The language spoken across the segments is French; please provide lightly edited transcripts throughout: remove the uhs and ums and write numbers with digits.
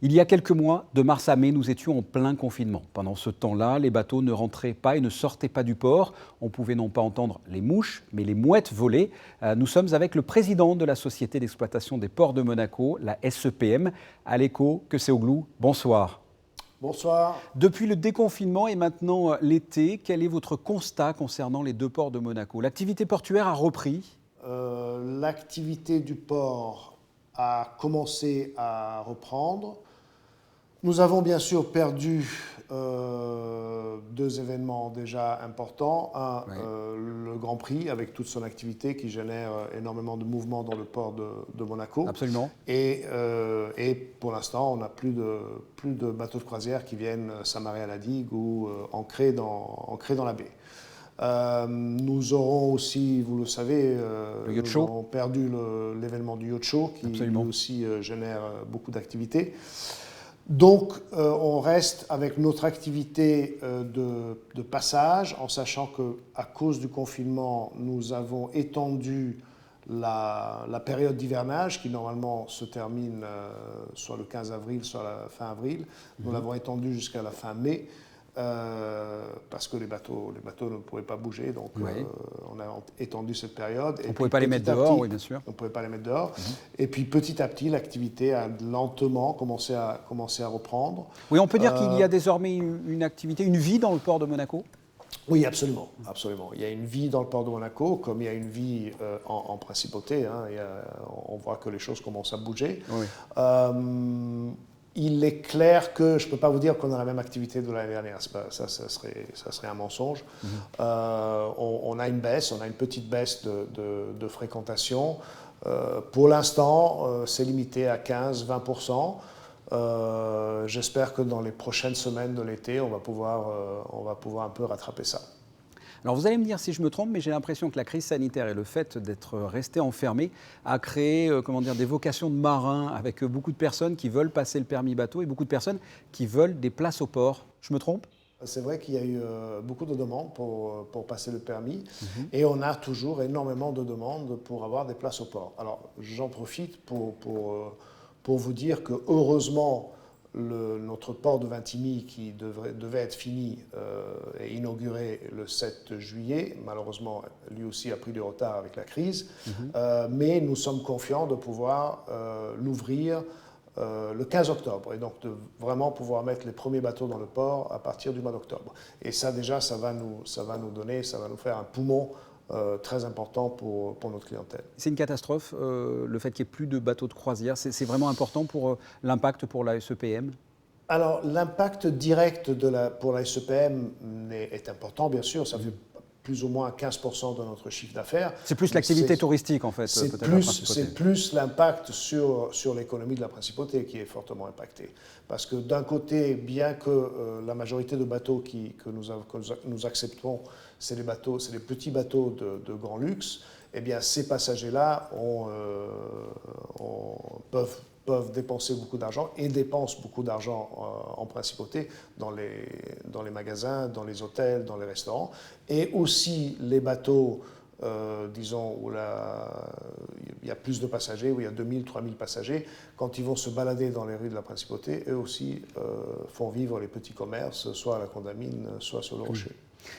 Il y a quelques mois, de mars à mai, nous étions en plein confinement. Pendant ce temps-là, les bateaux ne rentraient pas et ne sortaient pas du port. On pouvait non pas entendre les mouches, mais les mouettes voler. Nous sommes avec le président de la Société d'exploitation des ports de Monaco, la SEPM, Aleko Keceoglou. Bonsoir. Bonsoir. Depuis le déconfinement et maintenant l'été, quel est votre constat concernant les deux ports de Monaco? L'activité portuaire a repris? L'activité du port a commencé à reprendre. Nous avons bien sûr perdu deux événements déjà importants. Un, Oui. le Grand Prix avec toute son activité qui génère énormément de mouvements dans le port de Monaco. Absolument. Et pour l'instant, on n'a plus de bateaux de croisière qui viennent s'amarrer à la digue ou ancrer dans la baie. Nous aurons aussi, vous le savez, Le yacht nous show. avons perdu l'événement du yacht show qui Absolument. lui aussi génère beaucoup d'activités. Donc on reste avec notre activité de passage en sachant qu'à cause du confinement, nous avons étendu la période d'hivernage qui normalement se termine soit le 15 avril, soit la fin avril. Nous l'avons étendu jusqu'à la fin mai. Parce que les bateaux ne pouvaient pas bouger, donc Oui. on a étendu cette période. On ne pouvait pas les mettre dehors, oui, bien sûr. On ne pouvait pas les mettre dehors. Et puis petit à petit, l'activité a lentement commencé à reprendre. Oui, on peut dire qu'il y a désormais une activité, une vie dans le port de Monaco? Oui, absolument, absolument. Il y a une vie dans le port de Monaco, comme il y a une vie en principauté. Hein. On voit que les choses commencent à bouger. Oui. Il est clair que je ne peux pas vous dire qu'on a la même activité de l'année dernière. Ça serait un mensonge. On a une baisse, on a une petite baisse de fréquentation. Pour l'instant, c'est limité à 15-20%. J'espère que dans les prochaines semaines de l'été, on va pouvoir un peu rattraper ça. Alors vous allez me dire si je me trompe, mais j'ai l'impression que la crise sanitaire et le fait d'être resté enfermé a créé des vocations de marins avec beaucoup de personnes qui veulent passer le permis bateau et beaucoup de personnes qui veulent des places au port. Je me trompe? C'est vrai qu'il y a eu beaucoup de demandes pour passer le permis et on a toujours énormément de demandes pour avoir des places au port. Alors j'en profite pour vous dire que heureusement, notre port de Vintimille qui devait être fini et inauguré le 7 juillet, malheureusement lui aussi a pris du retard avec la crise, mais nous sommes confiants de pouvoir l'ouvrir le 15 octobre et donc de vraiment pouvoir mettre les premiers bateaux dans le port à partir du mois d'octobre. Et ça déjà, ça va nous faire un poumon très important pour notre clientèle. C'est une catastrophe, le fait qu'il n'y ait plus de bateaux de croisière. C'est vraiment important pour l'impact pour la SEPM? Alors, l'impact direct pour la SEPM est important, bien sûr. Ça fait plus ou moins 15% de notre chiffre d'affaires. C'est plus l'activité touristique, en fait, c'est peut-être la principauté. C'est plus l'impact sur l'économie de la principauté qui est fortement impactée. Parce que d'un côté, bien que la majorité de bateaux que nous acceptons, c'est les petits bateaux de grand luxe, eh bien, ces passagers-là peuvent dépenser beaucoup d'argent et dépensent beaucoup d'argent en principauté dans les magasins, dans les hôtels, dans les restaurants. Et aussi les bateaux, disons, où il y a plus de passagers, où il y a 2000, 3000 passagers, quand ils vont se balader dans les rues de la principauté, eux aussi font vivre les petits commerces, soit à la Condamine, soit sur le Rocher.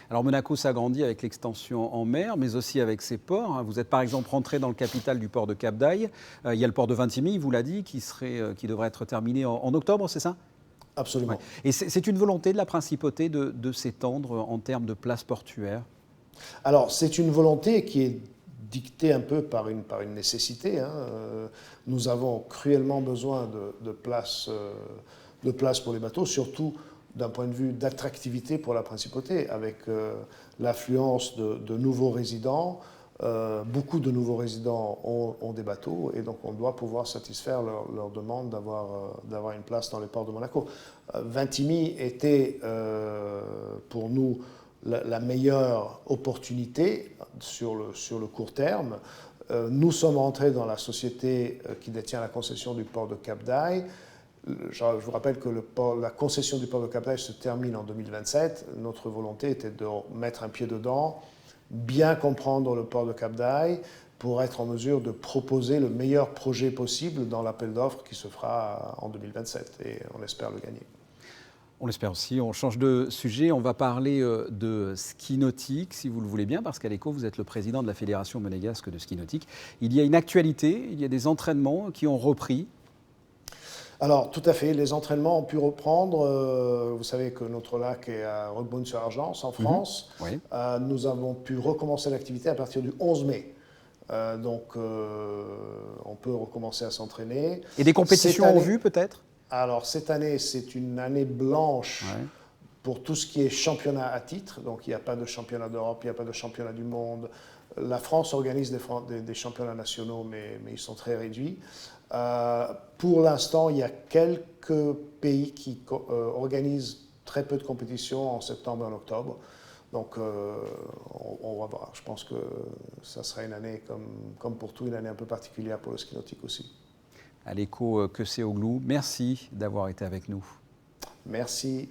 Alors Monaco s'agrandit avec l'extension en mer, mais aussi avec ses ports. Vous êtes par exemple rentré dans le capital du port de Cap-d'Aille. Il y a le port de Vintimille, vous l'a dit, qui devrait être terminé en octobre, c'est ça? Absolument. Ouais. Et c'est une volonté de la principauté de s'étendre en termes de places portuaires? Alors c'est une volonté qui est dictée un peu par une nécessité. Hein. Nous avons cruellement besoin de places pour les bateaux, surtout d'un point de vue d'attractivité pour la principauté, avec l'affluence de nouveaux résidents. Beaucoup de nouveaux résidents ont des bateaux et donc on doit pouvoir satisfaire leur demande d'avoir une place dans les ports de Monaco. Vintimille était pour nous la meilleure opportunité sur le court terme. Nous sommes entrés dans la société qui détient la concession du port de Cap-d'Aille. Je vous rappelle que la concession du port de Cap-d'Aille se termine en 2027. Notre volonté était de mettre un pied dedans, bien comprendre le port de Cap-d'Aille, pour être en mesure de proposer le meilleur projet possible dans l'appel d'offres qui se fera en 2027 et on espère le gagner. On l'espère aussi. On change de sujet. On va parler de ski nautique, si vous le voulez bien, parce qu'à l'ECHO, vous êtes le président de la Fédération monégasque de ski nautique. Il y a une actualité, il y a des entraînements qui ont repris. Alors, tout à fait, les entraînements ont pu reprendre. Vous savez que notre lac est à Roquebrune-sur-Argence, en France. Oui. Nous avons pu recommencer l'activité à partir du 11 mai. Donc, on peut recommencer à s'entraîner. Et des compétitions en vue, peut-être? Alors, cette année, c'est une année blanche pour tout ce qui est championnat à titre. Donc, il n'y a pas de championnat d'Europe, il n'y a pas de championnat du monde. La France organise des championnats nationaux, mais ils sont très réduits. Pour l'instant, il y a quelques pays qui organisent très peu de compétitions en septembre et en octobre. Donc, on va voir. Je pense que ça sera une année, comme pour tout, une année un peu particulière pour le ski nautique aussi. À l'ECHO Quessé-Auglou, merci d'avoir été avec nous. Merci.